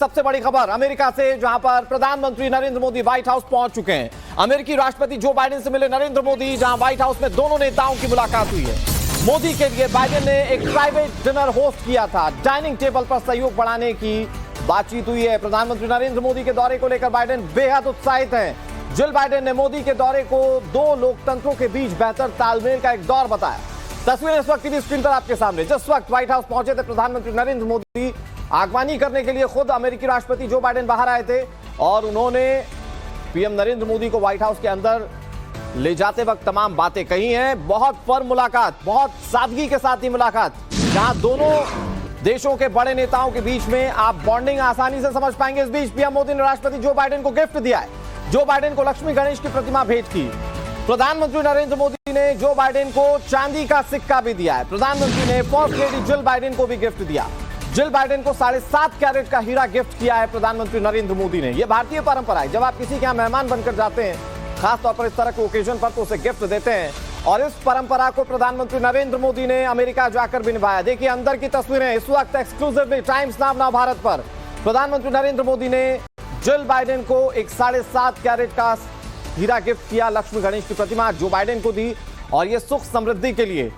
सबसे बड़ी खबर अमेरिका से, जहां पर प्रधानमंत्री नरेंद्र मोदी व्हाइट हाउस पहुंच चुके हैं। अमेरिकी राष्ट्रपति जो बाइडेन से मिले नरेंद्र मोदी, जहां व्हाइट हाउस में दोनों नेताओं की मुलाकात हुई है। मोदी के लिए बाइडेन ने एक प्राइवेट डिनर होस्ट किया था। डाइनिंग टेबल पर सहयोग बढ़ाने की बातचीत हुई है। प्रधानमंत्री नरेंद्र मोदी के दौरे को लेकर बाइडेन बेहद उत्साहित हैं। जिल बाइडेन ने मोदी के दौरे को दो लोकतंत्रों के बीच बेहतर तालमेल का एक दौर बताया। तस्वीरें इस वक्त टीवी स्क्रीन पर आपके सामने। जिस वक्त व्हाइट हाउस पहुंचे थे प्रधानमंत्री नरेंद्र मोदी, आगवानी करने के लिए खुद अमेरिकी राष्ट्रपति जो बाइडेन बाहर आए थे और उन्होंने पीएम नरेंद्र मोदी को व्हाइट हाउस के अंदर ले जाते वक्त तमाम बातें कही हैं। बहुत फर्म मुलाकात, बहुत सादगी के साथ ही मुलाकात, जहां दोनों देशों के बड़े नेताओं के बीच में आप बॉन्डिंग आसानी से समझ पाएंगे। इस बीच पीएम मोदी ने राष्ट्रपति जो बाइडेन को गिफ्ट दिया है। जो बाइडेन को लक्ष्मी गणेश की प्रतिमा भेंट की। प्रधानमंत्री नरेंद्र मोदी ने जो बाइडेन को चांदी का सिक्का भी दिया है। प्रधानमंत्री ने फर्स्ट लेडी जिल बाइडेन को भी गिफ्ट दिया। जिल बाइडेन को 7.5 कैरेट का हीरा गिफ्ट किया है प्रधानमंत्री नरेंद्र मोदी ने। यह भारतीय परंपरा है, जब आप किसी के यहां मेहमान बनकर जाते हैं, खासतौर पर इस तरह के ओकेजन पर, तो उसे गिफ्ट देते हैं। और इस परंपरा को प्रधानमंत्री नरेंद्र मोदी ने अमेरिका जाकर भी निभाया। देखिए अंदर की तस्वीरें इस वक्त एक्सक्लूसिवली टाइम्स नाउ भारत पर। प्रधानमंत्री नरेंद्र मोदी ने जिल बाइडेन को एक 7.5 कैरेट का हीरा गिफ्ट किया। लक्ष्मी गणेश की प्रतिमा जो बाइडेन को दी, और यह सुख समृद्धि के लिए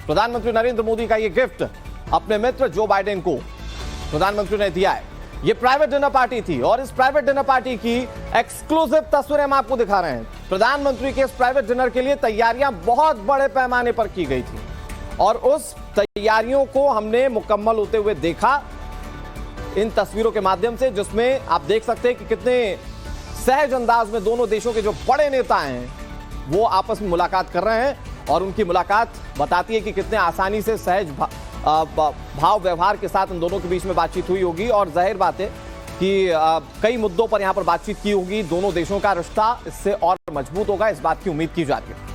प्रधानमंत्री नरेंद्र मोदी का यह गिफ्ट अपने मित्र जो बाइडेन को प्रधानमंत्री ने दिया है। यह प्राइवेट डिनर पार्टी थी और इस प्राइवेट डिनर पार्टी की एक्सक्लूसिव तस्वीरें हम आपको दिखा रहे हैं। प्रधानमंत्री के इस प्राइवेट डिनर के लिए तैयारियां बहुत बड़े पैमाने पर की गई थी और उस तैयारियों को हमने मुकम्मल होते हुए देखा इन तस्वीरों के माध्यम से, जिसमें आप देख सकते हैं कि कितने सहज अंदाज में दोनों देशों के जो बड़े नेता हैं वो आपस में मुलाकात कर रहे हैं। और उनकी मुलाकात बताती है कि कितने आसानी से सहज भाव व्यवहार के साथ इन दोनों के बीच में बातचीत हुई होगी। और जाहिर बात है कि कई मुद्दों पर यहां पर बातचीत की होगी। दोनों देशों का रिश्ता इससे और मजबूत होगा, इस बात की उम्मीद की जा रही है।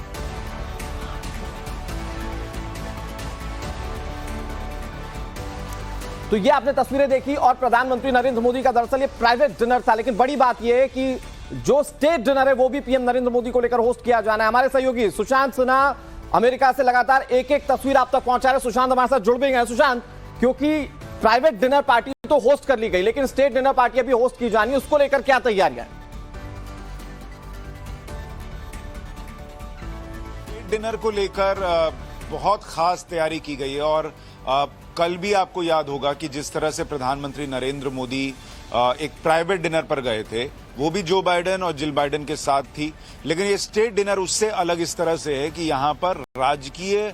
तो ये आपने तस्वीरें देखी और प्रधानमंत्री नरेंद्र मोदी का दरअसल ये प्राइवेट डिनर था। लेकिन बड़ी बात यह है कि जो स्टेट डिनर है वो भी पीएम नरेंद्र मोदी को लेकर होस्ट किया जाना है। हमारे सहयोगी सुशांत सिन्हा अमेरिका से लगातार एक एक तस्वीर आप तक पहुंचा रहे। सुशांत हमारे साथ जुड़ भी गए। सुशांत, क्योंकि प्राइवेट डिनर पार्टी तो होस्ट कर ली गई, लेकिन स्टेट डिनर पार्टी अभी होस्ट की जानी है, उसको लेकर क्या तैयारियां हैं? स्टेट डिनर को लेकर बहुत खास तैयारी की गई है। और कल भी आपको याद होगा कि जिस तरह से प्रधानमंत्री नरेंद्र मोदी एक प्राइवेट डिनर पर गए थे, वो भी जो बाइडेन और जिल बाइडेन के साथ थी। लेकिन ये स्टेट डिनर उससे अलग इस तरह से है कि यहाँ पर राजकीय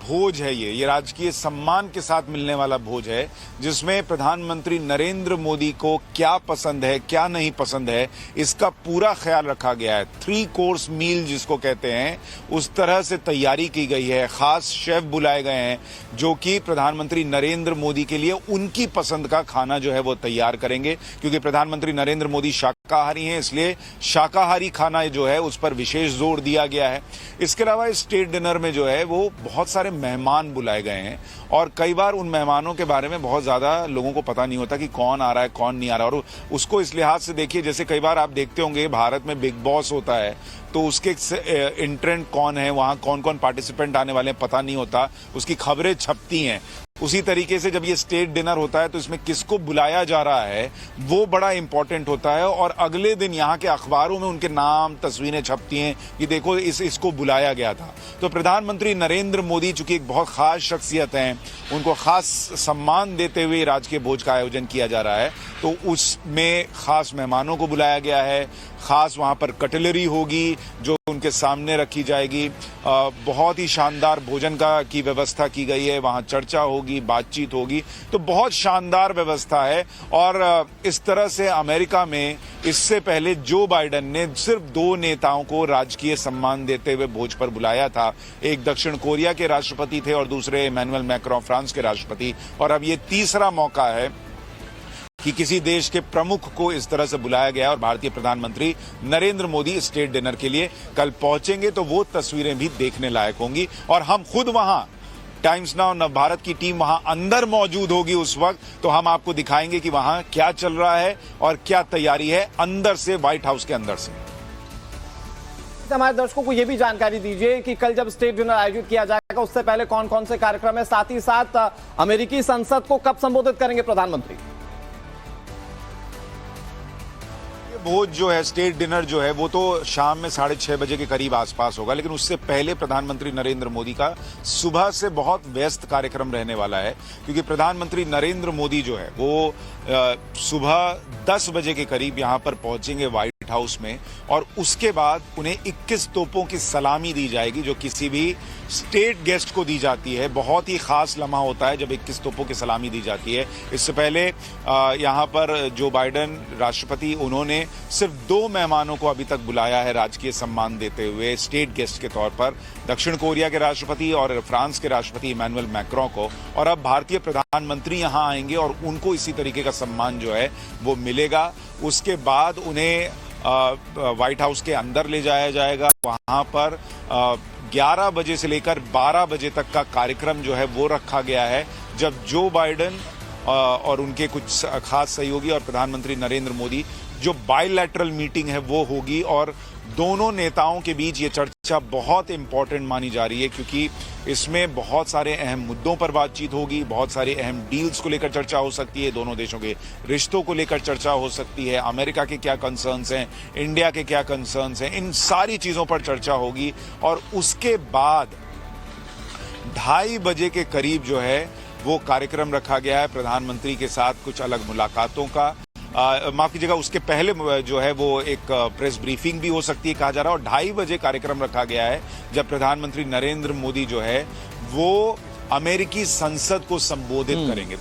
भोज है। ये राजकीय सम्मान के साथ मिलने वाला भोज है, जिसमें प्रधानमंत्री नरेंद्र मोदी को क्या पसंद है, क्या नहीं पसंद है, इसका पूरा ख्याल रखा गया है। 3 कोर्स मील जिसको कहते हैं, उस तरह से तैयारी की गई है। खास शेफ बुलाए गए हैं जो कि प्रधानमंत्री नरेंद्र मोदी के लिए उनकी पसंद का खाना जो है वो तैयार करेंगे। क्योंकि प्रधानमंत्री नरेंद्र मोदी शाकाहारी हैं, इसलिए शाकाहारी खाना जो है उस पर विशेष जोर दिया गया है। इसके अलावा स्टेट डिनर में जो है वो बहुत सारे मेहमान बुलाए गए हैं और कई बार उन मेहमानों के बारे में बहुत ज्यादा लोगों को पता नहीं होता कि कौन आ रहा है, कौन नहीं आ रहा। और उसको इस लिहाज से देखिए, जैसे कई बार आप देखते होंगे भारत में बिग बॉस होता है तो उसके इंट्रेंट कौन है, वहां कौन कौन पार्टिसिपेंट आने वाले हैं पता नहीं होता, उसकी खबरें छपती हैं। उसी तरीके से जब ये स्टेट डिनर होता है तो इसमें किसको बुलाया जा रहा है वो बड़ा इंपॉर्टेंट होता है। और अगले दिन यहाँ के अखबारों में उनके नाम, तस्वीरें छपती हैं कि देखो इसको बुलाया गया था। तो प्रधानमंत्री नरेंद्र मोदी चूंकि एक बहुत खास शख्सियत हैं, उनको खास सम्मान देते हुए राजकीय भोज का आयोजन किया जा रहा है। तो उसमें खास मेहमानों को बुलाया गया है। खास वहां पर कटलरी होगी जो उनके सामने रखी जाएगी। बहुत ही शानदार भोजन की व्यवस्था की गई है। वहां चर्चा होगी, बातचीत होगी, तो बहुत शानदार व्यवस्था है। और इस तरह से अमेरिका में इससे पहले जो बाइडेन ने सिर्फ 2 नेताओं को राजकीय सम्मान देते हुए भोज पर बुलाया था। एक दक्षिण कोरिया के राष्ट्रपति थे और दूसरे इमैनुअल मैक्रोन फ्रांस के राष्ट्रपति। और अब ये तीसरा मौका है कि किसी देश के प्रमुख को इस तरह से बुलाया गया। और भारतीय प्रधानमंत्री नरेंद्र मोदी स्टेट डिनर के लिए कल पहुंचेंगे तो वो तस्वीरें भी देखने लायक होंगी। और हम खुद वहां टाइम्स नाउ नव भारत की टीम वहां अंदर मौजूद होगी उस वक्त, तो हम आपको दिखाएंगे कि वहां क्या चल रहा है और क्या तैयारी है अंदर से, व्हाइट हाउस के अंदर से। हमारे दर्शकों को यह भी जानकारी दीजिए कि कल जब स्टेट डिनर आयोजित किया जाएगा उससे पहले कौन कौन से कार्यक्रम है, साथ ही साथ अमेरिकी संसद को कब संबोधित करेंगे प्रधानमंत्री? ये भोज जो है, स्टेट डिनर जो है, वो तो शाम में 6:30 बजे के करीब आसपास होगा, लेकिन उससे पहले प्रधानमंत्री नरेंद्र मोदी का सुबह से बहुत व्यस्त कार्यक्रम रहने वाला है, क्योंकि प्रधानमंत्री नरेंद्र मोदी जो है वो सुबह 10 बजे के करीब यहां पर पहुंचेंगे व्हाइट हाउस में, और उसके बाद उन्हें 21 तोपों की सलामी दी जाएगी, जो किसी भी स्टेट गेस्ट को दी जाती है। बहुत ही खास लम्हा होता है जब 21 तोपों की सलामी दी जाती है। इससे पहले यहां पर जो बाइडेन राष्ट्रपति, उन्होंने सिर्फ 2 मेहमानों को अभी तक बुलाया है राजकीय सम्मान देते हुए स्टेट गेस्ट के तौर पर, दक्षिण कोरिया के राष्ट्रपति और फ्रांस के राष्ट्रपति इमैनुअल मैक्रों को। और अब भारतीय प्रधानमंत्री यहां आएंगे और उनको इसी तरीके का सम्मान जो है वो मिलेगा। उसके बाद उन्हें व्हाइट हाउस के अंदर ले जाया जाएगा। वहां पर 11 बजे से लेकर 12 बजे तक का कार्यक्रम जो है वो रखा गया है, जब जो बाइडेन और उनके कुछ खास सहयोगी और प्रधानमंत्री नरेंद्र मोदी जो बायलैटरल मीटिंग है वो होगी। और दोनों नेताओं के बीच ये चर्चा बहुत इंपॉर्टेंट मानी जा रही है, क्योंकि इसमें बहुत सारे अहम मुद्दों पर बातचीत होगी, बहुत सारे अहम डील्स को लेकर चर्चा हो सकती है, दोनों देशों के रिश्तों को लेकर चर्चा हो सकती है, अमेरिका के क्या कंसर्न्स हैं, इंडिया के क्या कंसर्न्स हैं, इन सारी चीजों पर चर्चा होगी। और उसके बाद 2:30 बजे के करीब जो है वो कार्यक्रम रखा गया है प्रधानमंत्री के साथ कुछ अलग मुलाकातों का। माफ कीजिएगा, उसके पहले जो है वो एक प्रेस ब्रीफिंग भी हो सकती है कहा जा रहा है। और 2:30 बजे कार्यक्रम रखा गया है जब प्रधानमंत्री नरेंद्र मोदी जो है वो अमेरिकी संसद को संबोधित करेंगे।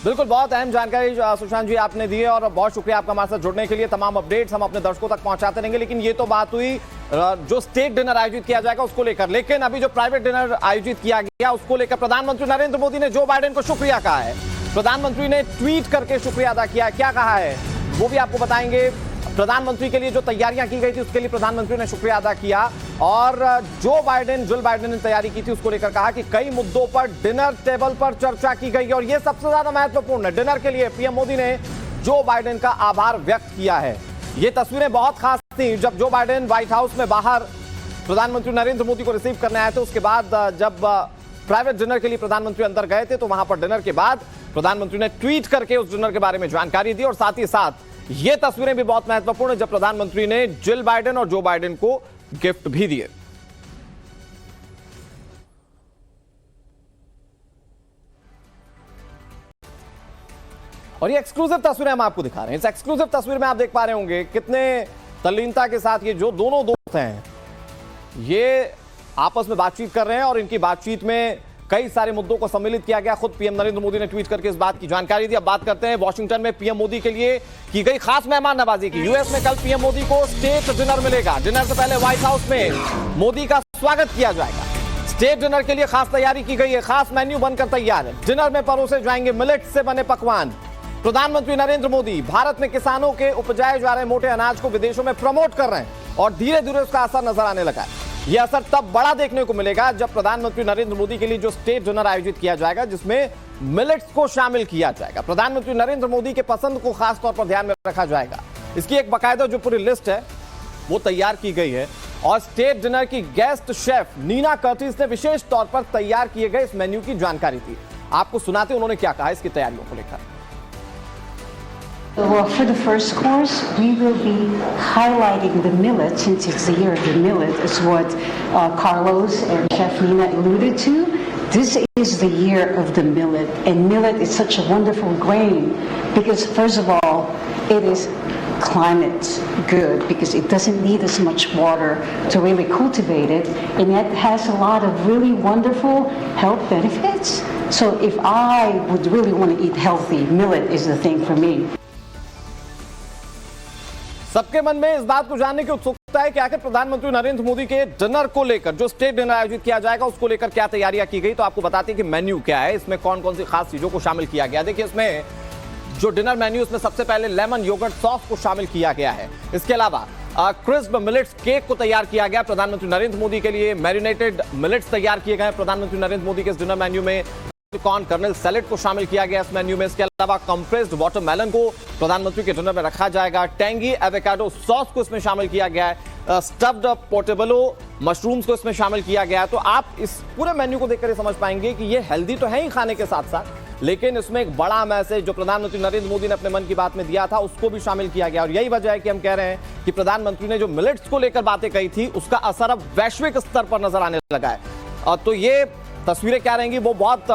बिल्कुल, बहुत अहम जानकारी सुशांत जी आपने दी है और बहुत शुक्रिया आपका हमारे साथ जुड़ने के लिए। तमाम अपडेट्स हम अपने दर्शकों तक पहुंचाते रहेंगे। लेकिन ये तो बात हुई जो स्टेट डिनर आयोजित किया जाएगा उसको लेकर, लेकिन अभी जो प्राइवेट डिनर आयोजित किया गया उसको लेकर प्रधानमंत्री नरेंद्र मोदी ने जो बाइडेन को शुक्रिया कहा है। प्रधानमंत्री ने ट्वीट करके शुक्रिया अदा किया। क्या कहा है वो भी आपको बताएंगे। प्रधानमंत्री के लिए जो तैयारियां की गई थी उसके लिए प्रधानमंत्री ने शुक्रिया अदा किया, और जिल बाइडेन ने तैयारी की थी उसको लेकर कहा कि कई मुद्दों पर डिनर टेबल पर चर्चा की गई, और यह सबसे ज्यादा महत्वपूर्ण है। डिनर के लिए पीएम मोदी ने जो बाइडेन का आभार व्यक्त किया है। ये तस्वीरें बहुत खास थी जब जो बाइडेन व्हाइट हाउस में बाहर प्रधानमंत्री नरेंद्र मोदी को रिसीव करने आए थे। उसके बाद जब प्राइवेट डिनर के लिए प्रधानमंत्री अंदर गए थे तो वहां पर डिनर के बाद प्रधानमंत्री ने ट्वीट करके उस डिनर के बारे में जानकारी दी। और साथ ही साथ ये तस्वीरें भी बहुत महत्वपूर्ण है जब प्रधानमंत्री ने जिल बाइडेन और जो बाइडेन को गिफ्ट भी दिए। और ये एक्सक्लूसिव तस्वीरें हम आपको दिखा रहे हैं। इस एक्सक्लूसिव तस्वीर में आप देख पा रहे होंगे कितने तल्लीनता के साथ ये जो दोनों दोस्त हैं ये आपस में बातचीत कर रहे हैं, और इनकी बातचीत में कई सारे मुद्दों को सम्मिलित किया गया। खुद पीएम नरेंद्र मोदी ने ट्वीट करके इस बात की जानकारी दी। अब बात करते हैं वॉशिंगटन में पीएम मोदी के लिए की गई खास मेहमान नवाजी की। यूएस में कल पीएम मोदी को स्टेट डिनर मिलेगा। डिनर से पहले व्हाइट हाउस में मोदी का स्वागत किया जाएगा। स्टेट डिनर के लिए खास तैयारी की गई है, खास मेन्यू बनकर तैयार है। डिनर में परोसे जाएंगे मिलेट से बने पकवान। प्रधानमंत्री नरेंद्र मोदी भारत में किसानों के उपजाए जा रहे मोटे अनाज को विदेशों में प्रमोट कर रहे हैं, और धीरे धीरे उसका असर नजर आने लगा है। यह असर तब बड़ा देखने को मिलेगा जब प्रधानमंत्री नरेंद्र मोदी के लिए जो स्टेट डिनर आयोजित किया जाएगा जिसमें मिलेट्स को शामिल किया जाएगा। प्रधानमंत्री नरेंद्र मोदी के पसंद को खास तौर पर ध्यान में रखा जाएगा। इसकी एक बाकायदा जो पूरी लिस्ट है वो तैयार की गई है, और स्टेट डिनर की गेस्ट शेफ नीना कर्टिस ने विशेष तौर पर तैयार किए गए इस मेन्यू की जानकारी दी। आपको सुनाते उन्होंने क्या कहा इसकी तैयारियों को लेकर। Well, for the first course, we will be highlighting the millet, since it's the year of the millet, is what Carlos and Chef Nina alluded to. This is the year of the millet, and millet is such a wonderful grain because, first of all, it is climate good because it doesn't need as much water to really cultivate it, and it has a lot of really wonderful health benefits. So if I would really want to eat healthy, millet is the thing for me. सबके मन में इस बात को जानने की उत्सुकता है कि आखिर प्रधानमंत्री नरेंद्र मोदी के डिनर को लेकर जो स्टेट डिनर आयोजित किया जाएगा उसको लेकर क्या तैयारियां की गई। तो आपको बताते हैं कि मेन्यू क्या है, इसमें कौन कौन सी खास चीजों को शामिल किया गया। देखिए इसमें जो डिनर मेन्यू, इसमें सबसे पहले लेमन योगर्ट सॉस को शामिल किया गया है। इसके अलावा क्रिस्प मिलेट्स केक को तैयार किया गया प्रधानमंत्री नरेंद्र मोदी के लिए। मैरिनेटेड मिलेट्स तैयार किए गए प्रधानमंत्री नरेंद्र मोदी के इस डिनर मेन्यू में। कॉर्न कर्नल सैलेड को शामिल किया गया इस मेन्यू में। इसके अलावा कंप्रेस्ड वाटरमेलन को प्रधानमंत्री के डिनर में रखा जाएगा। टेंगी एवोकाडो सॉस को इसमें शामिल किया गया है। स्टफ्ड पोर्टेबलो मशरूम्स को इसमें शामिल किया गया है। तो आप इस पूरे मेन्यू को देखकर समझ पाएंगे कि ये हेल्दी तो है ही खाने के साथ साथ, लेकिन इसमें एक बड़ा मैसेज जो प्रधानमंत्री नरेंद्र मोदी ने अपने मन की बात में दिया था उसको भी शामिल किया गया। और यही वजह है कि हम कह रहे हैं कि प्रधानमंत्री ने जो मिलेट्स को लेकर बातें कही थी उसका असर अब वैश्विक स्तर पर नजर आने लगा है। तो ये तस्वीरें क्या रहेंगी वो बहुत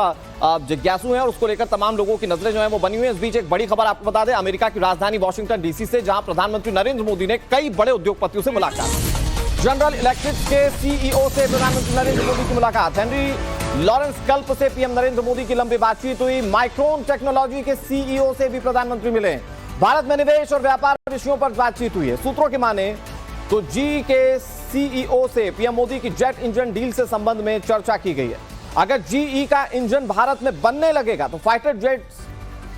जिज्ञासु हैं और उसको लेकर तमाम लोगों की नजरें जो हैं वो बनी हुई हैं। इस बीच एक बड़ी खबर आपको बता दें, अमेरिका की राजधानी वॉशिंगटन डीसी से जहां प्रधानमंत्री नरेंद्र मोदी ने कई बड़े उद्योगपतियों से मुलाकात की। जनरल इलेक्ट्रिक के सीईओ से प्रधानमंत्री नरेंद्र मोदी की मुलाकात, हेनरी लॉरेंस कल्प से पीएम नरेंद्र मोदी की लंबी बातचीत हुई, माइक्रोन टेक्नोलॉजी के सीईओ से भी प्रधानमंत्री मिले, भारत में निवेश और व्यापार विषयों पर बातचीत हुई है। सूत्रों की माने तो जी के सीईओ से पीएम मोदी की जेट इंजन डील से संबंध में चर्चा की गई है। अगर जीई का इंजन भारत में बनने लगेगा तो फाइटर जेट्स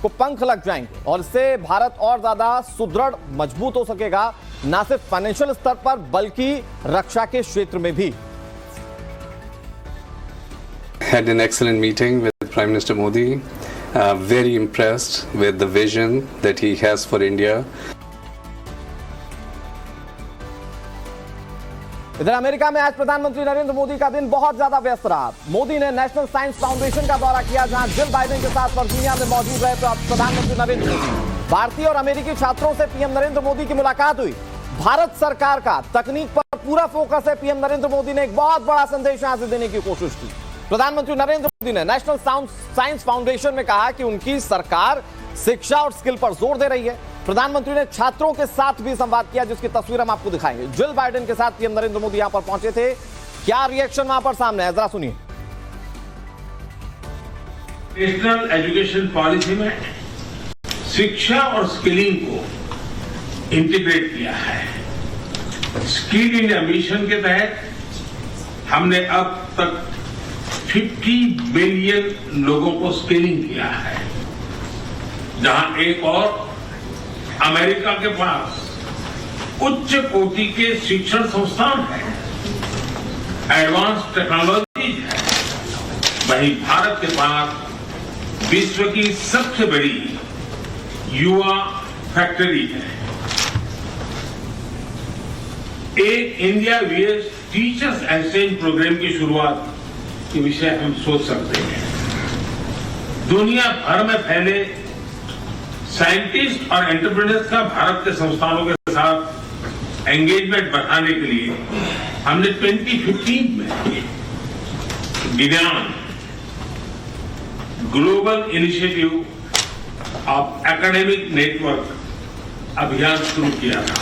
को पंख लग जाएंगे और इससे भारत और ज्यादा सुदृढ़ मजबूत हो सकेगा, ना सिर्फ फाइनेंशियल स्तर पर बल्कि रक्षा के क्षेत्र में भी। Had an excellent meeting with Prime Minister Modi. Very impressed with the vision that he has for India. इधर अमेरिका में आज प्रधानमंत्री नरेंद्र मोदी का दिन बहुत ज्यादा व्यस्त रहा। मोदी ने नेशनल साइंस फाउंडेशन का दौरा किया जहां जिल बाइडेन के साथ वर्जीनिया में मौजूद रहे प्रधानमंत्री नरेंद्र मोदी। भारतीय और अमेरिकी छात्रों से पीएम नरेंद्र मोदी की मुलाकात हुई। भारत सरकार का तकनीक पर पूरा फोकस है। पीएम नरेंद्र मोदी ने एक बहुत बड़ा संदेश यहां से देने की कोशिश की। प्रधानमंत्री नरेंद्र मोदी ने नेशनल साइंस फाउंडेशन में कहा कि उनकी सरकार शिक्षा और स्किल पर जोर दे रही है। प्रधानमंत्री ने छात्रों के साथ भी संवाद किया जिसकी तस्वीर हम आपको दिखाएंगे। जिल बाइडेन के साथ पीएम नरेंद्र मोदी यहां पर पहुंचे थे, क्या रिएक्शन वहां पर सामने है जरा सुनिए। नेशनल एजुकेशन पॉलिसी में शिक्षा और स्किलिंग को इंटीग्रेट किया है। स्किल इंडिया मिशन के तहत हमने अब तक 50 बिलियन लोगों को स्किलिंग किया है, जहां एक और अमेरिका के पास उच्च कोटि के शिक्षण संस्थान है, एडवांस टेक्नोलॉजी है, वहीं भारत के पास विश्व की सबसे बड़ी युवा फैक्ट्री है। एक India VS teachers exchange program की शुरुआत के विषय हम सोच सकते हैं। दुनिया भर में फैले साइंटिस्ट और एंटरप्रेन्योर्स का भारत के संस्थानों के साथ एंगेजमेंट बढ़ाने के लिए हमने 2015 में विज्ञान global initiative of academic network अभियान शुरू किया था।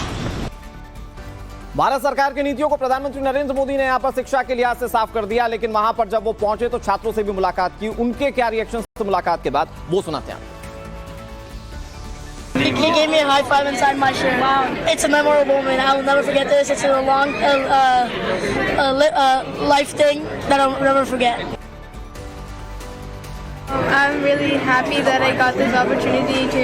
भारत सरकार की नीतियों को प्रधानमंत्री नरेंद्र मोदी ने यहां पर शिक्षा के लिहाज से साफ कर दिया, लेकिन वहां पर जब वो पहुंचे तो छात्रों से भी मुलाकात की। उनके क्या रिएक्शन थे मुलाकात के बाद वो सुनाते हैं। He gave me a high five inside my shirt. Wow. It's a memorable moment. I will never forget this. It's a long life thing that I'll never forget. I'm really happy that I got this opportunity to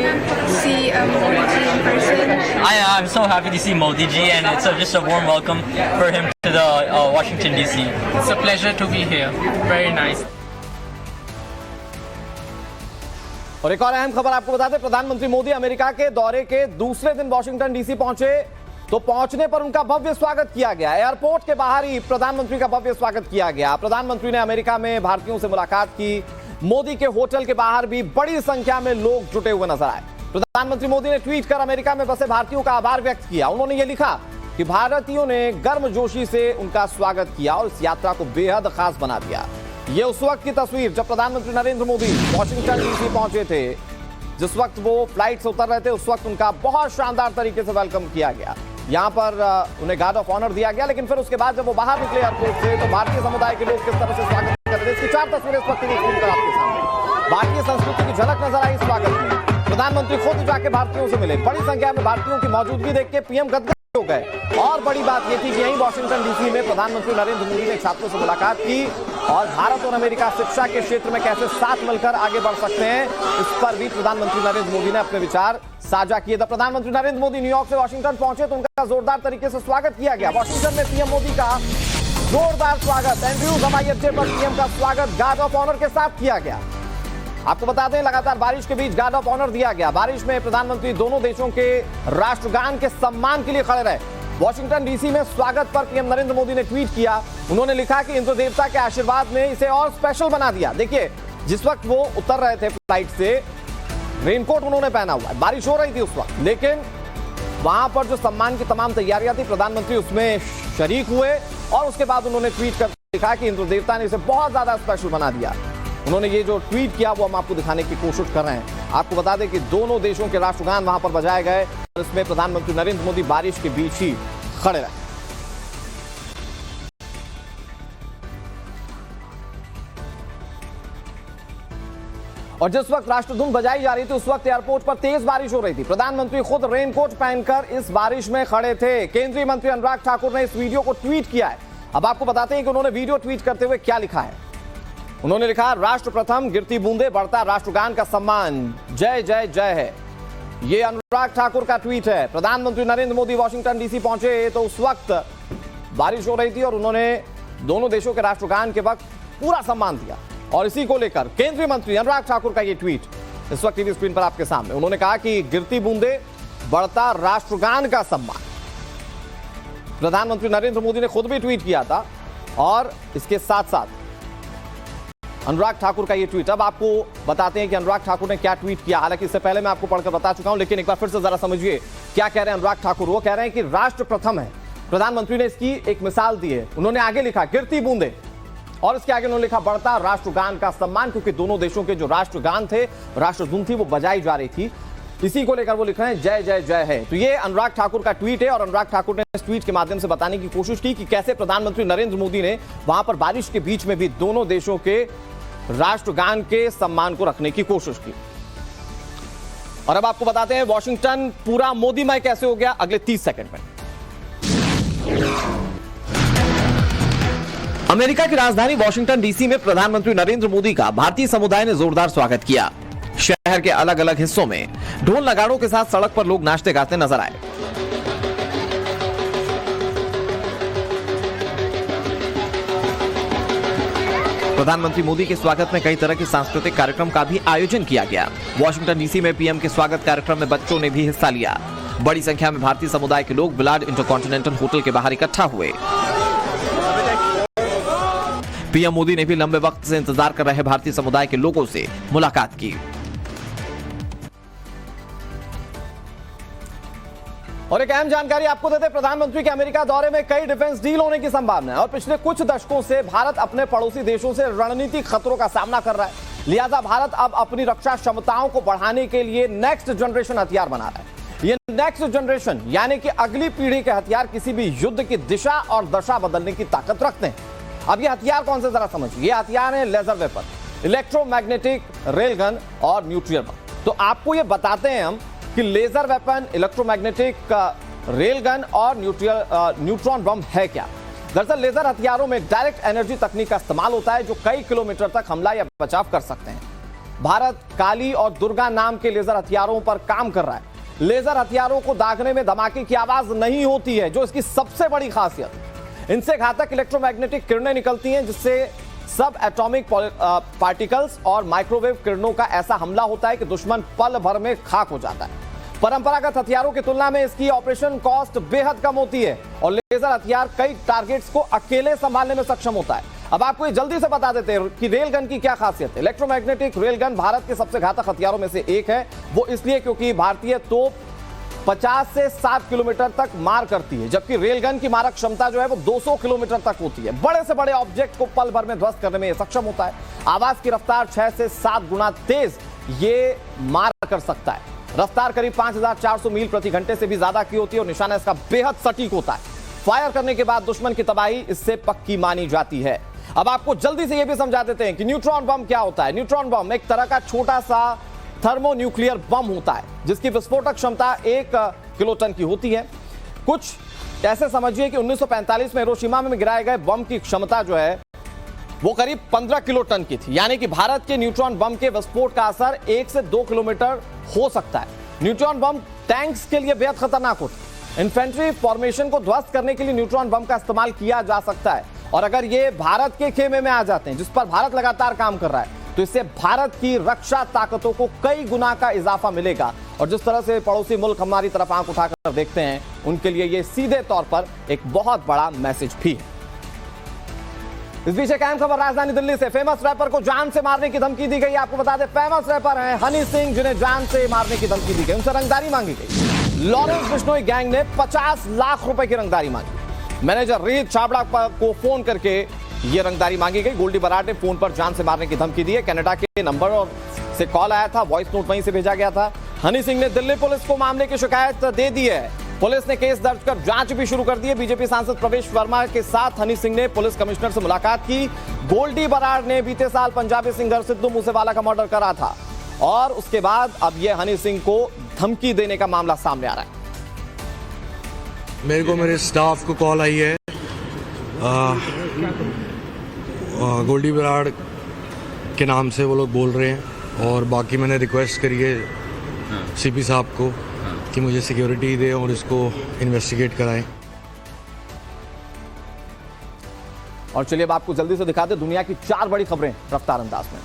see Modi ji in person. I'm so happy to see Modi ji, and it's just a warm welcome for him to the Washington DC. It's a pleasure to be here. Very nice. और एक और अहम खबर आपको बता दें, प्रधानमंत्री Modi America के दौरे के दूसरे दिन वॉशिंगटन डीसी पहुंचे तो पहुंचने पर उनका भव्य स्वागत किया गया। एयरपोर्ट के बाहर ही प्रधानमंत्री का भव्य स्वागत किया गया। प्रधानमंत्री ने अमेरिका में भारतीयों से मुलाकात की। मोदी के होटल के बाहर भी बड़ी संख्या में लोग जुटे हुए नजर आए। प्रधानमंत्री मोदी ने ट्वीट कर अमेरिका में बसे भारतीयों का आभार व्यक्त किया। उन्होंने ये लिखा कि भारतीयों ने गर्मजोशी से उनका स्वागत किया और इस यात्रा को बेहद खास बना दिया। ये उस वक्त की तस्वीर जब प्रधानमंत्री नरेंद्र मोदी वॉशिंगटन डीसी पहुंचे थे, जिस वक्त वो फ्लाइट से उतर रहे थे उस वक्त उनका बहुत शानदार तरीके से वेलकम किया गया। यहां पर उन्हें गार्ड ऑफ ऑनर दिया गया, लेकिन फिर उसके बाद जब वो बाहर निकले एयरपोर्ट से तो भारतीय समुदाय के लोग किस तरह से स्वागत कर रहे थे इसकी 4 तस्वीरें इस वक्त आपके सामने। भारतीय संस्कृति की झलक नजर आई स्वागत में। प्रधानमंत्री खुद जाके भारतीयों से मिले। बड़ी संख्या में भारतीयों की मौजूदगी देख के पीएम गदगद हो गए। और बड़ी बात यह थी कि यहीं वॉशिंगटन डीसी में प्रधानमंत्री नरेंद्र मोदी ने छात्रों से मुलाकात की और भारत और अमेरिका शिक्षा के क्षेत्र में कैसे साथ मिलकर आगे बढ़ सकते हैं इस पर भी प्रधानमंत्री नरेंद्र मोदी ने अपने विचार साझा किए। जब प्रधानमंत्री नरेंद्र मोदी न्यूयॉर्क से वॉशिंगटन पहुंचे तो उनका जोरदार तरीके से स्वागत किया गया। वॉशिंगटन में पीएम मोदी का जोरदार स्वागत, एंड्रयूज हवाई अड्डे पर पीएम का स्वागत गार्ड ऑफ ऑनर के साथ किया गया। आपको बता दें लगातार बारिश के बीच गार्ड ऑफ ऑनर दिया गया। बारिश में प्रधानमंत्री दोनों देशों के राष्ट्रगान के सम्मान के लिए खड़े रहे। वॉशिंगटन डीसी में स्वागत पर पीएम नरेंद्र मोदी ने ट्वीट किया। उन्होंने लिखा कि इंद्र देवता के आशीर्वाद ने इसे और स्पेशल बना दिया। देखिए जिस वक्त वो उतर रहे थे फ्लाइट से, रेनकोट उन्होंने पहना हुआ है, बारिश हो रही थी उस वक्त, लेकिन वहां पर जो सम्मान की तमाम तैयारियां थी, प्रधानमंत्री उसमें शरीक हुए और उसके बाद उन्होंने ट्वीट कर दिखा कि इंद्र देवता ने इसे बहुत ज्यादा स्पेशल बना दिया। उन्होंने ये जो ट्वीट किया वो हम आपको दिखाने की कोशिश कर रहे हैं। आपको बता दें कि दोनों देशों के राष्ट्रगान वहां पर बजाए गए और इसमें प्रधानमंत्री नरेंद्र मोदी बारिश के बीच ही खड़े रहे। और जिस वक्त राष्ट्रधुन बजाई जा रही थी उस वक्त एयरपोर्ट पर तेज बारिश हो रही थी। प्रधानमंत्री खुद रेनकोट पहनकर इस बारिश में खड़े थे। केंद्रीय मंत्री अनुराग ठाकुर ने इस वीडियो को ट्वीट किया है। अब आपको बताते हैं कि उन्होंने वीडियो ट्वीट करते हुए क्या लिखा है। उन्होंने लिखा, राष्ट्र प्रथम, गिरती बूंदे, बढ़ता राष्ट्रगान का सम्मान, जय जय जय है। ये अनुराग ठाकुर का ट्वीट है। प्रधानमंत्री नरेंद्र मोदी वॉशिंगटन डीसी पहुंचे तो उस वक्त बारिश हो रही थी और उन्होंने दोनों देशों के राष्ट्रगान के वक्त पूरा सम्मान दिया। और इसी को लेकर केंद्रीय मंत्री अनुराग ठाकुर का ये ट्वीट इस वक्त टीवी स्क्रीन पर आपके सामने। उन्होंने कहा कि गिरती बूंदे, बढ़ता राष्ट्रगान का सम्मान। प्रधानमंत्री नरेंद्र मोदी ने खुद भी ट्वीट किया था और इसके साथ साथ अनुराग ठाकुर का ये ट्वीट। अब आपको बताते हैं कि अनुराग ठाकुर ने क्या ट्वीट किया। हालांकि इससे पहले मैं आपको पढ़कर बता चुका हूं, लेकिन एक बार फिर से जरा समझिए क्या कह रहे हैं अनुराग ठाकुर। वो कह रहे हैं कि राष्ट्र प्रथम है। प्रधानमंत्री ने इसकी एक मिसाल दी है। उन्होंने आगे लिखा गिरती बूंदे और इसके आगे उन्होंने लिखा बढ़ता राष्ट्रगान का सम्मान, क्योंकि दोनों देशों के जो राष्ट्रगान थे, राष्ट्रधुन थी, वो बजाई जा रही थी। इसी को लेकर वो लिख रहे हैं जय जय जय है। तो ये अनुराग ठाकुर का ट्वीट है और अनुराग ठाकुर ने इस ट्वीट के माध्यम से बताने की कोशिश की कि कैसे प्रधानमंत्री नरेंद्र मोदी ने वहां पर बारिश के बीच में भी दोनों देशों के राष्ट्रगान के सम्मान को रखने की कोशिश की। और अब आपको बताते हैं वॉशिंगटन पूरा मोदीमय कैसे हो गया अगले 30 सेकंड में। अमेरिका की राजधानी वॉशिंगटन डीसी में प्रधानमंत्री नरेंद्र मोदी का भारतीय समुदाय ने जोरदार स्वागत किया। शहर के अलग अलग हिस्सों में ढोल नगाड़ों के साथ सड़क पर लोग नाचते गाते नजर आए। प्रधानमंत्री मोदी के स्वागत में कई तरह के सांस्कृतिक कार्यक्रम का भी आयोजन किया गया। वॉशिंगटन डीसी में पीएम के स्वागत कार्यक्रम में बच्चों ने भी हिस्सा लिया। बड़ी संख्या में भारतीय समुदाय के लोग विलार्ड इंटरकॉन्टिनेंटल होटल के बाहर इकट्ठा हुए। पीएम मोदी ने भी लंबे वक्त से इंतजार कर रहे भारतीय समुदाय के लोगों से मुलाकात की। और एक अहम जानकारी आपको देते, प्रधानमंत्री के अमेरिका दौरे में कई डिफेंस डील होने की संभावना है और पिछले कुछ दशकों से भारत अपने पड़ोसी देशों से रणनीतिक खतरों का सामना कर रहा है। लिहाजा भारत अब अपनी रक्षा क्षमताओं को बढ़ाने के लिए नेक्स्ट जनरेशन हथियार बना रहा है। ये नेक्स्ट जनरेशन यानी कि अगली पीढ़ी के हथियार किसी भी युद्ध की दिशा और दशा बदलने की ताकत रखते हैं। अब ये हथियार कौन से, जरा समझिए। ये हथियार है लेजर वेपन, इलेक्ट्रोमैग्नेटिक रेलगन और न्यूक्लियर बम। तो आपको ये बताते हैं हम कि लेजर वेपन, इलेक्ट्रोमैग्नेटिक रेलगन और न्यूट्रॉन बम है क्या। दरअसल लेजर हथियारों में डायरेक्ट एनर्जी तकनीक का इस्तेमाल होता है जो कई किलोमीटर तक हमला या बचाव कर सकते हैं। भारत काली और दुर्गा नाम के लेजर हथियारों पर काम कर रहा है। लेजर हथियारों को दागने में धमाके की आवाज नहीं होती है, जो इसकी सबसे बड़ी खासियत है। इनसे घातक इलेक्ट्रोमैग्नेटिक किरणें निकलती हैं जिससे सब एटॉमिक पार्टिकल्स और माइक्रोवेव किरणों का ऐसा हमला होता है कि दुश्मन पल भर में खाक हो जाता है। परंपरागत हथियारों की तुलना में इसकी ऑपरेशन कॉस्ट बेहद कम होती है और लेजर हथियार कई टारगेट्स को अकेले संभालने में सक्षम होता है। अब आपको ये जल्दी से बता देते हैं कि रेलगन की क्या खासियत है। इलेक्ट्रोमैग्नेटिक रेलगन भारत के सबसे घातक हथियारों में से एक है। वो इसलिए क्योंकि भारतीय तोप 50 से 60 किलोमीटर तक मार करती है, जबकि रेलगन की मारक क्षमता जो है वो 200 किलोमीटर तक होती है। बड़े से बड़े ऑब्जेक्ट को पल भर में ध्वस्त करने में सक्षम होता है। आवाज की रफ्तार 6 से 7 गुना तेज ये मार कर सकता है। रफ्तार करीब 5400 मील प्रति घंटे से भी ज्यादा की होती है और निशाना इसका बेहद सटीक होता है। फायर करने के बाद दुश्मन की तबाही इससे पक्की मानी जाती है। अब आपको जल्दी से यह भी समझा देते हैं कि न्यूट्रॉन बम क्या होता है। न्यूट्रॉन बम एक तरह का छोटा सा थर्मोन्यूक्लियर बम होता है जिसकी विस्फोटक क्षमता 1 किलोटन की होती है। कुछ ऐसे समझिए कि 1945 में हिरोशिमा में गिराए गए बम की क्षमता जो है वो करीब 15 किलोटन की थी। यानी कि भारत के न्यूट्रॉन बम के विस्फोट का असर 1 से 2 किलोमीटर हो सकता है। न्यूट्रॉन बम टैंक्स के लिए बेहद खतरनाक होता है। इन्फेंट्री फॉर्मेशन को ध्वस्त करने के लिए न्यूट्रॉन बम का इस्तेमाल किया जा सकता है और अगर ये भारत के खेमे में आ जाते हैं, जिस पर भारत लगातार काम कर रहा है, तो इससे भारत की रक्षा ताकतों को कई गुना का इजाफा मिलेगा। और जिस तरह से पड़ोसी मुल्क हमारी तरफ आंख उठाकर देखते हैं, उनके लिए यह सीधे तौर पर एक बहुत बड़ा मैसेज भी है। इस बीच एक अहम खबर राजधानी दिल्ली से। फेमस रैपर को जान से मारने की धमकी दी गई। आपको बता दें, फेमस रैपर हैं हनी सिंह, जिन्हें जान से मारने की धमकी दी गई। उनसे रंगदारी मांगी गई। लॉरेंस बिश्नोई गैंग ने 50 लाख रुपए की रंगदारी मांगी। मैनेजर रोहित छाबड़ा को फोन करके यह रंगदारी मांगी गई। गोल्डी बराड़ ने फोन पर जान से मारने की धमकी दी है। कनाडा के नंबर और से कॉल आया था, वॉइस नोट वहीं से भेजा गया था। हनी सिंह ने दिल्ली पुलिस को मामले की शिकायत दे दी है। पुलिस ने केस दर्ज कर जांच भी शुरू कर दी है। बीजेपी सांसद प्रवेश वर्मा के साथ हनी सिंह ने पुलिस कमिश्नर से मुलाकात की। गोल्डी बराड़ ने बीते साल पंजाबी सिंगर सिद्धू मूसेवाला का मर्डर करा था और उसके बाद अब यह हनी सिंह को धमकी देने का मामला सामने आ रहा है। मेरे को मेरे स्टाफ को कॉल आई है, गोल्डी बराड़ के नाम से वो लोग बोल रहे हैं और बाकी मैंने रिक्वेस्ट करी है सीपी साहब को कि मुझे सिक्योरिटी दे और इसको इन्वेस्टिगेट कराएं। और चलिए अब आपको जल्दी से दिखाते दुनिया की 4 बड़ी खबरें रफ्तार अंदाज में।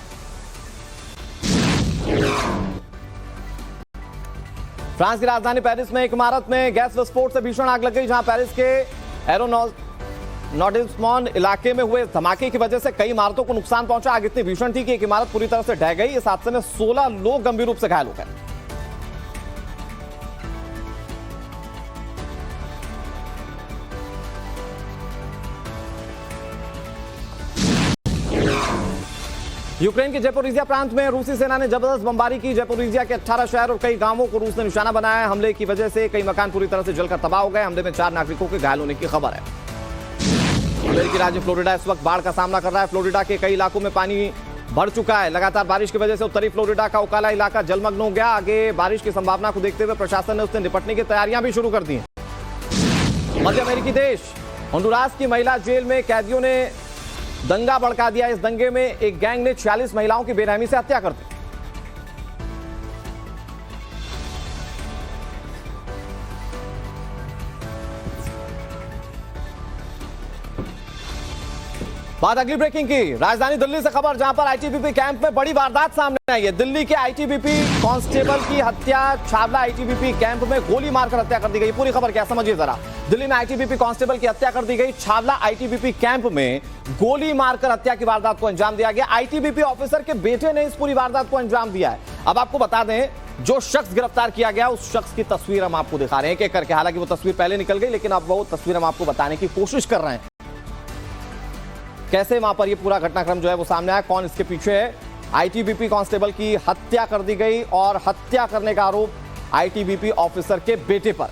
फ्रांस की राजधानी पेरिस में एक इमारत में गैस विस्फोट से भीषण आग लग गई, जहां पेरिस के एरोनॉटिस्मॉन इलाके में हुए धमाके की वजह से कई इमारतों को नुकसान पहुंचा। आग इतनी भीषण थी कि एक इमारत पूरी तरह से ढह गई। इस हादसे में 16 लोग गंभीर रूप से घायल हो गए। यूक्रेन के ज़ेपोरिजिया प्रांत में रूसी सेना ने जबरदस्त बमबारी की। ज़ेपोरिजिया के 18 शहर और कई गांवों को रूस ने निशाना बनाया है। हमले की वजह से कई मकान पूरी तरह से जलकर तबाह हो गए। हमले में 4 नागरिकों के घायल होने की खबर है। अमेरिकी राज्य फ्लोरिडा इस वक्त बाढ़ का सामना कर रहा है। फ्लोरिडा के कई इलाकों में पानी बढ़ चुका है। लगातार बारिश की वजह से उत्तरी फ्लोरिडा का ओकाला इलाका जलमग्न हो गया। आगे बारिश की संभावना को देखते हुए प्रशासन ने उससे निपटने की तैयारियां भी शुरू कर दी हैं। मध्य अमेरिकी देश होंडुरास की महिला जेल में कैदियों ने दंगा भड़का दिया। इस दंगे में एक गैंग ने 46 महिलाओं की बेरहमी से हत्या कर दी। बात अगली ब्रेकिंग की। राजधानी दिल्ली से खबर, जहां पर आईटीबीपी कैंप में बड़ी वारदात सामने आई है। दिल्ली के आईटीबीपी कांस्टेबल की हत्या, छावला आईटीबीपी कैंप में गोली मारकर हत्या कर दी गई। पूरी खबर क्या समझिए जरा। दिल्ली में आईटीबीपी कांस्टेबल की हत्या कर दी गई। छावला आईटीबीपी कैंप में गोली मारकर हत्या की वारदात को अंजाम दिया गया। आईटीबीपी ऑफिसर के बेटे ने इस पूरी वारदात को अंजाम दिया है। अब आपको बता दें, जो शख्स गिरफ्तार किया गया उस शख्स की तस्वीर हम आपको दिखा रहे हैं एक-एक करके। हालांकि वो तस्वीर पहले निकल गई, लेकिन अब वो तस्वीर हम आपको बताने की कोशिश कर रहे हैं कैसे वहां पर ये पूरा घटनाक्रम जो है वो सामने आया, कौन इसके पीछे है। आईटीबीपी कांस्टेबल की हत्या कर दी गई और हत्या करने का आरोप आईटीबीपी ऑफिसर के बेटे पर।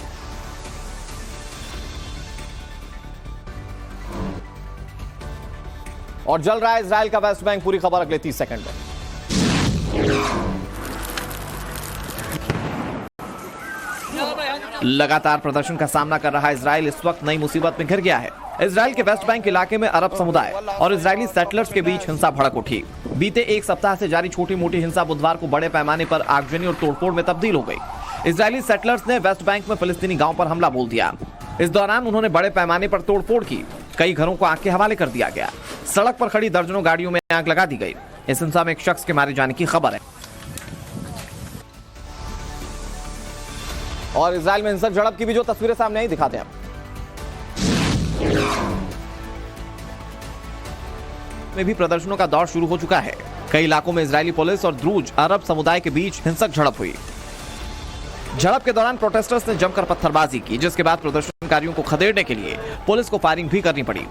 और जल रहा है इजराइल का वेस्ट बैंक। पूरी खबर अगले 30 सेकंड में। लगातार प्रदर्शन का सामना कर रहा इजराइल इस वक्त नई मुसीबत में घिर गया है। इजराइल के वेस्ट बैंक इलाके में अरब समुदाय और इजरायली सेटलर्स के बीच हिंसा भड़क उठी। बीते एक सप्ताह से जारी छोटी मोटी हिंसा बुधवार को बड़े पैमाने पर आगजनी और तोड़फोड़ में तब्दील हो गई। इजरायली सेटलर्स ने वेस्ट बैंक में फिलिस्तीनी गांव पर हमला बोल दिया। इस दौरान उन्होंने बड़े पैमाने पर तोड़फोड़ की। कई घरों को आग के हवाले कर दिया गया। सड़क पर खड़ी दर्जनों गाड़ियों में आग लगा दी गई। इस हिंसा में एक शख्स के मारे जाने की खबर है। और इजराइल में हिंसक झड़प की भी जो तस्वीरें सामने आई दिखाते हैं आप। में भी प्रदर्शनों का दौर शुरू हो चुका है। कई इलाकों में इजरायली पुलिस और द्रूज अरब समुदाय के बीच हिंसक झड़प हुई। झड़प के दौरान प्रोटेस्टर्स ने जमकर पत्थरबाजी की, जिसके बाद प्रदर्शनकारियों को खदेड़ने के लिए पुलिस को फायरिंग भी करनी पड़ी।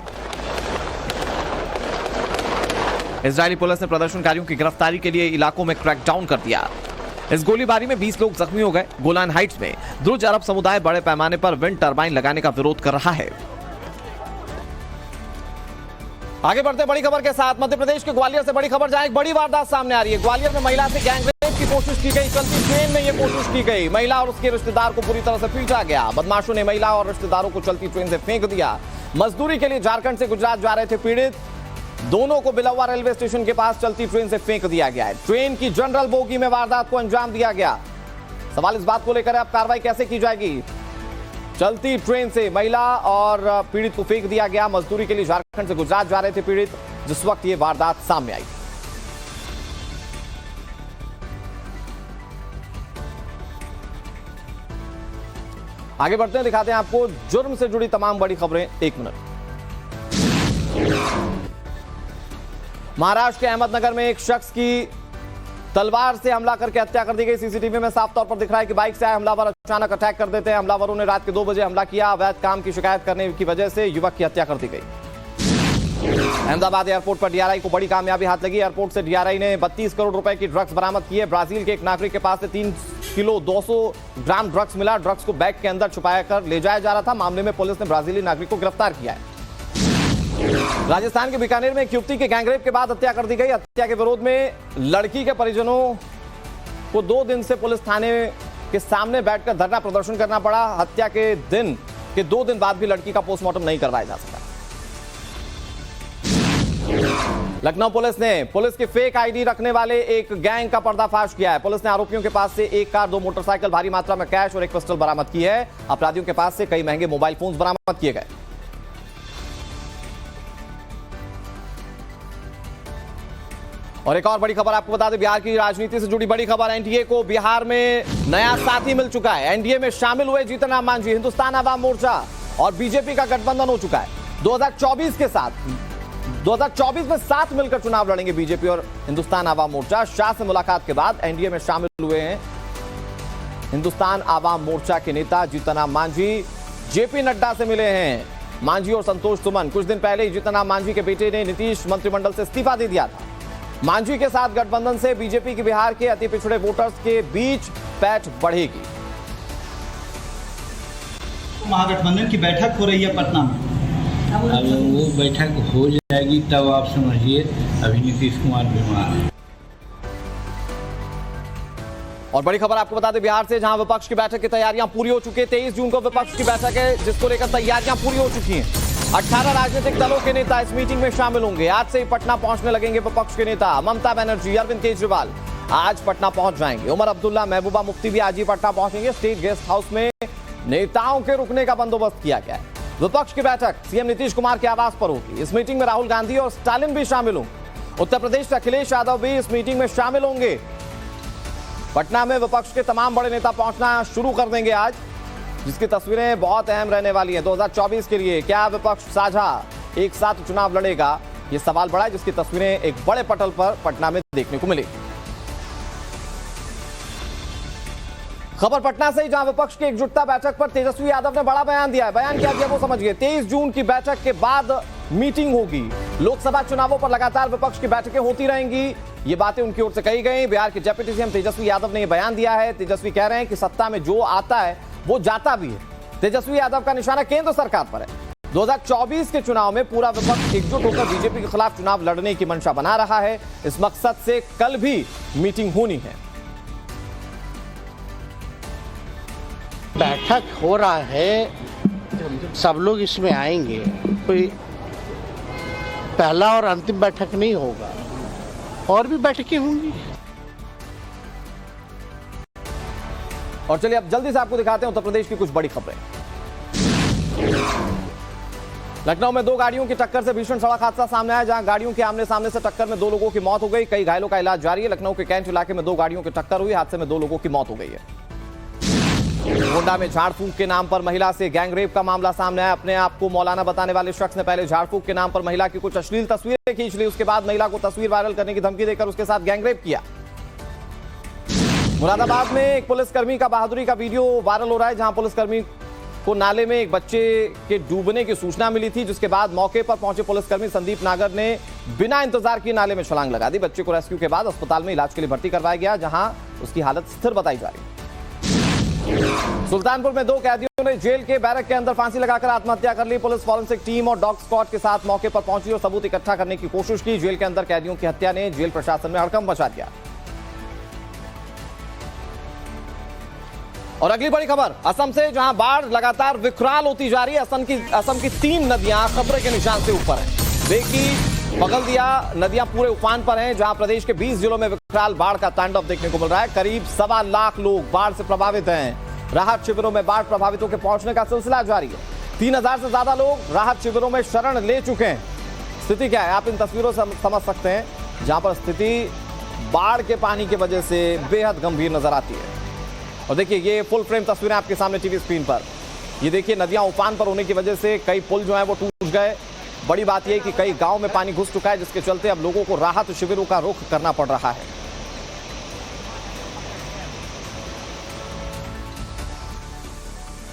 इजरायली पुलिस ने प्रदर्शनकारियों की गिरफ्तारी के लिए इलाकों में क्रैकडाउन कर दिया। इस गोलीबारी में 20 लोग जख्मी हो गए। गोलान हाइट्स में द्रूज अरब समुदाय बड़े पैमाने पर विंड टर्बाइन लगाने का विरोध कर रहा है। आगे बढ़ते बड़ी खबर के साथ। मध्य प्रदेश के ग्वालियर से बड़ी खबर, जहां एक बड़ी वारदात सामने आ रही है। ग्वालियर में महिला से गैंगरेप की कोशिश की गई। चलती ट्रेन में यह कोशिश की गई। महिला और उसके रिश्तेदार को पूरी तरह से पीटा गया। बदमाशों ने महिला और रिश्तेदारों को चलती ट्रेन से फेंक दिया। मजदूरी के लिए झारखंड से गुजरात जा रहे थे पीड़ित। दोनों को बिलौवा रेलवे स्टेशन के पास चलती ट्रेन से फेंक दिया गया है। ट्रेन की जनरल बोगी में वारदात को अंजाम दिया गया। सवाल इस बात को लेकर अब कार्रवाई कैसे की जाएगी। चलती ट्रेन से महिला और पीड़ित को फेंक दिया गया। मजदूरी के लिए झारखंड से गुजरात जा रहे थे पीड़ित, जिस वक्त ये वारदात सामने आई। आगे बढ़ते हैं, दिखाते हैं आपको जुर्म से जुड़ी तमाम बड़ी खबरें। 1 मिनट। महाराष्ट्र के अहमदनगर में एक शख्स की तलवार से हमला करके हत्या कर दी गई। सीसीटीवी में साफ तौर पर दिख रहा है कि बाइक से आए हमलावर अचानक अटैक कर देते हैं। हमलावरों ने रात के 2 बजे हमला किया। अवैध काम की शिकायत करने की वजह से युवक की हत्या कर दी गई। अहमदाबाद एयरपोर्ट पर डीआरआई को बड़ी कामयाबी हाथ लगी। एयरपोर्ट से डीआरआई ने 32 करोड़ रुपए की ड्रग्स बरामद की है। ब्राजील के एक नागरिक के पास से 3 किलो 200 ग्राम ड्रग्स मिला। ड्रग्स को बैग के अंदर छुपाया कर ले जाया जा रहा था। मामले में पुलिस ने ब्राजीली नागरिक को गिरफ्तार किया है। राजस्थान के बीकानेर में एक युवती की गैंगरेप के बाद हत्या कर दी गई। हत्या के विरोध में लड़की के परिजनों को 2 दिन से पुलिस थाने के सामने बैठकर धरना प्रदर्शन करना पड़ा। हत्या के 2 दिन बाद भी लड़की का पोस्टमार्टम नहीं करवाया जा सका। लखनऊ पुलिस की फेक आईडी रखने वाले एक गैंग का पर्दाफाश किया है। पुलिस ने आरोपियों के पास से एक कार, 2 मोटरसाइकिल, भारी मात्रा में कैश और एक पिस्टल बरामद की है। अपराधियों के पास से कई महंगे मोबाइल फोन बरामद किए गए। और एक और बड़ी खबर आपको बता दें, बिहार की राजनीति से जुड़ी बड़ी खबर। एनडीए को बिहार में नया साथी मिल चुका है। एनडीए में शामिल हुए जीतन राम मांझी। हिंदुस्तान आवाम मोर्चा और बीजेपी का गठबंधन हो चुका है। 2024 में साथ मिलकर चुनाव लड़ेंगे बीजेपी और हिंदुस्तान आवाम मोर्चा। शाह से मुलाकात के बाद एनडीए में शामिल हुए हैं हिंदुस्तान आवाम मोर्चा के नेता जीतन राम मांझी। जेपी नड्डा से मिले हैं मांझी और संतोष सुमन। कुछ दिन पहले जीतन राम मांझी के बेटे ने नीतीश मंत्रिमंडल से इस्तीफा दे दिया था। मांझी के साथ गठबंधन से बीजेपी की बिहार के अति पिछड़े वोटर्स के बीच पैठ बढ़ेगी। महागठबंधन की बैठक हो रही है पटना में। अब वो बैठक हो जाएगी तब आप समझिए। अभी नीतीश कुमार बीमार है। और बड़ी खबर आपको बता दें, बिहार से जहां विपक्ष की बैठक की तैयारियां पूरी हो चुकी है। 23 जून को विपक्ष की बैठक है जिसको लेकर तैयारियां पूरी हो चुकी हैं। 18 राजनीतिक दलों के नेता इस मीटिंग में शामिल होंगे। आज से ही पटना पहुंचने लगेंगे विपक्ष के नेता। ममता बनर्जी, अरविंद केजरीवाल आज पटना पहुंच जाएंगे। उमर अब्दुल्ला, महबूबा मुफ्ती भी आज ही पटना पहुंचेंगे। स्टेट गेस्ट हाउस में नेताओं के रुकने का बंदोबस्त किया गया है। विपक्ष की बैठक सीएम नीतीश कुमार के आवास पर होगी। इस मीटिंग में राहुल गांधी और स्टालिन भी शामिल होंगे। उत्तर प्रदेश के अखिलेश यादव भी इस मीटिंग में शामिल होंगे। पटना में विपक्ष के तमाम बड़े नेता पहुंचना शुरू कर देंगे आज, जिसकी तस्वीरें बहुत अहम रहने वाली है 2024 के लिए। क्या विपक्ष साझा एक साथ चुनाव लड़ेगा, यह सवाल बड़ा है, जिसकी तस्वीरें एक बड़े पटल पर पटना में देखने को मिलेगी। खबर पटना से ही, जहां विपक्ष की एकजुटता बैठक पर तेजस्वी यादव ने बड़ा बयान दिया है। बयान क्या दिया वो समझिए। 23 जून की बैठक के बाद मीटिंग होगी। लोकसभा चुनावों पर लगातार विपक्ष की बैठकें होती रहेंगी, ये बातें उनकी ओर से कही गई। बिहार के डिप्टी सीएम तेजस्वी यादव ने यह बयान दिया है। तेजस्वी कह रहे हैं कि सत्ता में जो आता है वो जाता भी है। तेजस्वी यादव का निशाना केंद्र सरकार पर है। 2024 के चुनाव में पूरा विपक्ष एकजुट होकर बीजेपी के खिलाफ चुनाव लड़ने की मंशा बना रहा है। इस मकसद से कल भी मीटिंग होनी है। बैठक हो रहा है, सब लोग इसमें आएंगे। कोई पहला और अंतिम बैठक नहीं होगा, और भी बैठकें होंगी। और चलिए अब जल्दी से आपको दिखाते हैं उत्तर प्रदेश की कुछ बड़ी खबरें। लखनऊ में 2 गाड़ियों की टक्कर से भीषण सड़क हादसा सामने आया, जहां गाड़ियों के आमने सामने से टक्कर में 2 लोगों की मौत हो गई। कई घायलों का इलाज जारी है। लखनऊ के कैंट इलाके में 2 गाड़ियों की टक्कर हुई। हादसे में 2 लोगों की मौत हो गई है। गोंडा में झाड़ फूंक के नाम पर महिला से गैंगरेप का मामला सामने आया। अपने आप को मौलाना बताने वाले शख्स ने पहले झाड़ फूंक के नाम पर महिला की कुछ अश्लील तस्वीरें खींच ली। उसके बाद महिला को तस्वीर वायरल करने की धमकी देकर उसके साथ गैंगरेप किया। मुरादाबाद में एक पुलिसकर्मी का बहादुरी का वीडियो वायरल हो रहा है, जहां पुलिसकर्मी को नाले में एक बच्चे के डूबने की सूचना मिली थी, जिसके बाद मौके पर पहुंचे पुलिसकर्मी संदीप नागर ने बिना इंतजार किए नाले में छलांग लगा दी। बच्चे को रेस्क्यू के बाद अस्पताल में इलाज के लिए भर्ती करवाया गया, जहां उसकी हालत स्थिर बताई जा रही है। सुल्तानपुर में 2 कैदियों ने जेल के बैरक के अंदर फांसी लगाकर आत्महत्या कर ली। पुलिस फॉरेंसिक टीम और डॉग स्क्वाड के साथ मौके पर पहुंची और सबूत इकट्ठा करने की कोशिश की। जेल के अंदर कैदियों की हत्या ने जेल प्रशासन में हड़कंप मचा दिया। और अगली बड़ी खबर असम से, जहां बाढ़ लगातार विकराल होती जा रही है। असम की 3 नदियां खतरे के निशान से ऊपर हैं। बेकी, पगलदिया नदियां पूरे उफान पर हैं, जहां प्रदेश के 20 जिलों में विकराल बाढ़ का तांडव देखने को मिल रहा है। करीब 1.25 लाख लोग बाढ़ से प्रभावित हैं। राहत शिविरों में बाढ़ प्रभावितों के पहुंचने का सिलसिला जारी है। 3000 से ज्यादा लोग राहत शिविरों में शरण ले चुके हैं। स्थिति क्या है आप इन तस्वीरों से समझ सकते हैं, जहां पर स्थिति बाढ़ के पानी की वजह से बेहद गंभीर नजर आती है। और देखिए ये फुल फ्रेम तस्वीरें आपके सामने टीवी स्क्रीन पर। ये देखिए नदियां उफान पर होने की वजह से कई पुल जो है वो टूट गए। बड़ी बात यह कि कई गांव में पानी घुस चुका है, जिसके चलते अब लोगों को राहत शिविरों का रुख करना पड़ रहा है।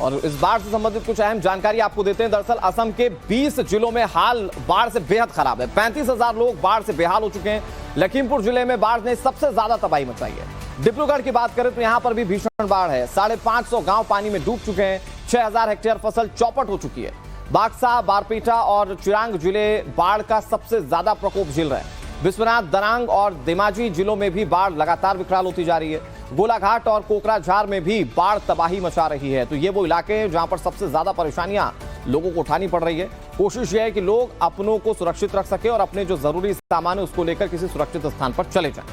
और इस बाढ़ से संबंधित कुछ अहम जानकारी आपको देते हैं। दरअसल असम के 20 जिलों में हाल बाढ़ से बेहद खराब है। 35,000 लोग बाढ़ से बेहाल हो चुके हैं। लखीमपुर जिले में बाढ़ ने सबसे ज्यादा तबाही मचाई है। डिब्रूगढ़ की बात करें तो यहां पर भी भीषण बाढ़ है। 550 गांव पानी में डूब चुके हैं। 6,000 हेक्टेयर फसल चौपट हो चुकी है। बाक्सा, बारपेटा और चिरांग जिले बाढ़ का सबसे ज्यादा प्रकोप झेल रहे हैं। बिस्वनाथ, दरांग और धेमाजी जिलों में भी बाढ़ लगातार विकराल होती जा रही है। गोलाघाट और कोकराझार में भी बाढ़ तबाही मचा रही है। तो ये वो इलाके हैं जहां पर सबसे ज्यादा परेशानियां लोगों को उठानी पड़ रही है। कोशिश यह है कि लोग अपनों को सुरक्षित रख सके और अपने जो जरूरी सामान है उसको लेकर किसी सुरक्षित स्थान पर चले जाएं।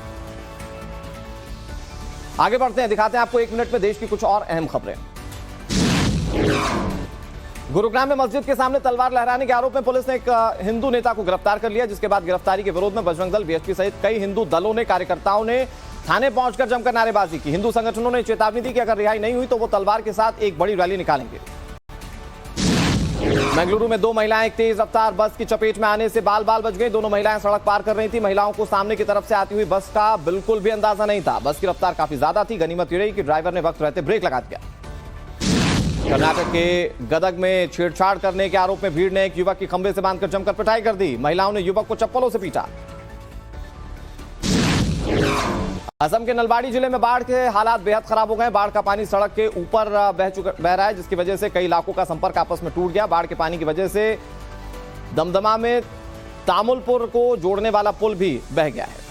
आगे बढ़ते हैं, दिखाते हैं आपको 1 मिनट में देश की कुछ और अहम खबरें। गुरुग्राम में मस्जिद के सामने तलवार लहराने के आरोप में पुलिस ने एक हिंदू नेता को गिरफ्तार कर लिया, जिसके बाद गिरफ्तारी के विरोध में बजरंग दल, बीएसपी सहित कई हिंदू दलों ने, कार्यकर्ताओं ने थाने पहुंचकर जमकर नारेबाजी की। हिंदू संगठनों ने चेतावनी दी कि अगर रिहाई नहीं हुई तो वो तलवार के साथ एक बड़ी रैली निकालेंगे। बेंगलुरु में 2 महिलाएं एक तेज रफ्तार बस की चपेट में आने से बाल बाल बच गई। दोनों महिलाएं सड़क पार कर रही थी। महिलाओं को सामने की तरफ से आती हुई बस का बिल्कुल भी अंदाजा नहीं था। बस की रफ्तार काफी ज्यादा थी। गनीमत ये रही कि ड्राइवर ने वक्त रहते ब्रेक लगा दिया। कर्नाटक के गदग में छेड़छाड़ करने के आरोप में भीड़ ने एक युवक की खंबे से बांधकर जमकर पिटाई कर दी। महिलाओं ने युवक को चप्पलों से पीटा। असम के नलबाड़ी जिले में बाढ़ के हालात बेहद खराब हो गए। बाढ़ का पानी सड़क के ऊपर बह रहा है, जिसकी वजह से कई इलाकों का संपर्क आपस में टूट गया। बाढ़ के पानी की वजह से दमदमा में तामुलपुर को जोड़ने वाला पुल भी बह गया है।